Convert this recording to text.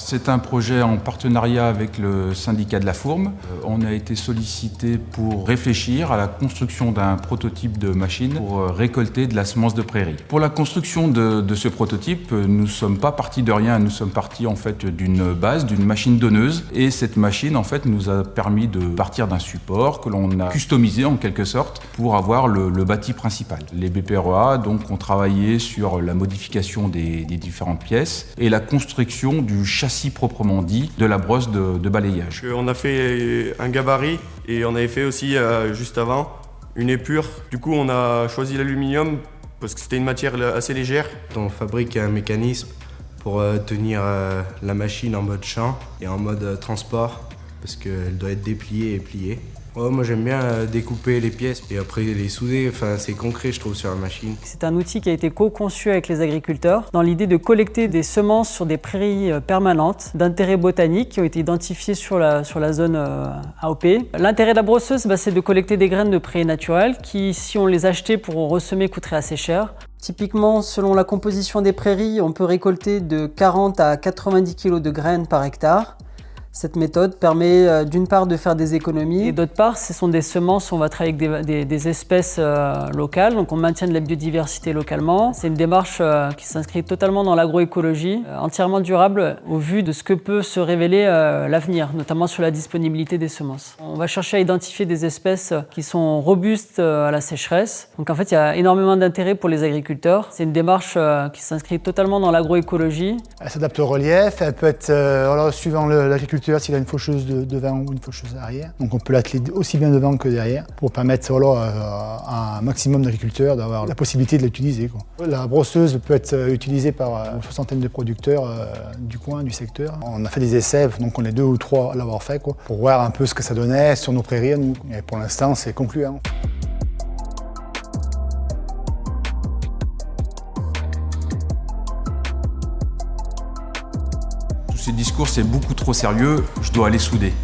C'est un projet en partenariat avec le syndicat de la Fourme. On a été sollicité pour réfléchir à la construction d'un prototype de machine pour récolter de la semence de prairie. Pour la construction de ce prototype, nous ne sommes pas partis de rien, nous sommes partis en fait d'une base, d'une machine donneuse. Et cette machine en fait nous a permis de partir d'un support que l'on a customisé en quelque sorte pour avoir le bâti principal. Les BPREA donc ont travaillé sur la modification des différentes pièces et la construction du châssis proprement dit de la brosse de balayage. On a fait un gabarit et on avait fait aussi juste avant une épure. Du coup on a choisi l'aluminium parce que c'était une matière assez légère. On fabrique un mécanisme pour tenir la machine en mode champ et en mode transport parce qu'elle doit être dépliée et pliée. Moi j'aime bien découper les pièces et après les souder, c'est concret je trouve sur la machine. C'est un outil qui a été co-conçu avec les agriculteurs dans l'idée de collecter des semences sur des prairies permanentes d'intérêt botanique qui ont été identifiées sur la zone AOP. L'intérêt de la brosseuse, c'est de collecter des graines de prairies naturelles qui, si on les achetait pour ressemer, coûteraient assez cher. Typiquement, selon la composition des prairies, on peut récolter de 40 à 90 kg de graines par hectare. Cette méthode permet d'une part de faire des économies et d'autre part, ce sont des semences, on va travailler avec des espèces locales, donc on maintient de la biodiversité localement. C'est une démarche qui s'inscrit totalement dans l'agroécologie, entièrement durable au vu de ce que peut se révéler l'avenir, notamment sur la disponibilité des semences. On va chercher à identifier des espèces qui sont robustes à la sécheresse. Donc en fait, il y a énormément d'intérêt pour les agriculteurs. C'est une démarche qui s'inscrit totalement dans l'agroécologie. Elle s'adapte au relief, elle peut être, suivant l'agriculteur, s'il a une faucheuse devant ou une faucheuse arrière. Donc on peut l'atteler aussi bien devant que derrière pour permettre à un maximum d'agriculteurs d'avoir la possibilité de l'utiliser. La brosseuse peut être utilisée par une soixantaine de producteurs du coin, du secteur. On a fait des essais, donc on est 2 ou 3 à l'avoir fait pour voir un peu ce que ça donnait sur nos prairies à nous. Et pour l'instant, c'est concluant. Ces discours, c'est beaucoup trop sérieux, je dois aller souder.